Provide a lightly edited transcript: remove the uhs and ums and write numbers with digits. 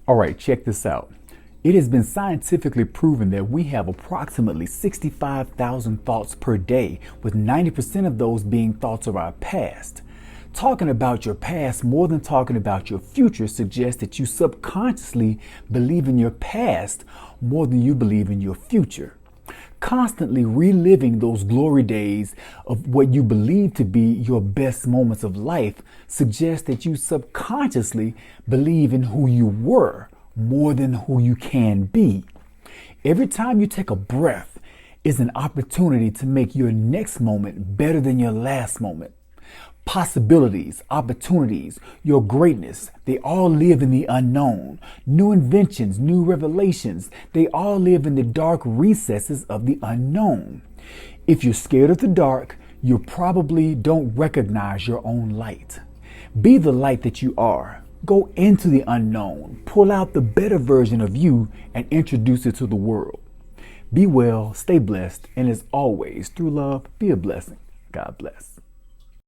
All right, check this out. It has been scientifically proven that we have approximately 65,000 thoughts per day, with 90% of those being thoughts of our past. Talking about your past more than talking about your future suggests that you subconsciously believe in your past more than you believe in your future. Constantly reliving those glory days of what you believe to be your best moments of life suggests that you subconsciously believe in who you were more than who you can be. Every time you take a breath is an opportunity to make your next moment better than your last moment. Possibilities, opportunities, your greatness, they all live in the unknown. New inventions, new revelations, they all live in the dark recesses of the unknown. If you're scared of the dark, you probably don't recognize your own light. Be the light that you are. Go into the unknown, pull out the better version of you and introduce it to the world. Be well, stay blessed, and as always, through love, be a blessing. God bless.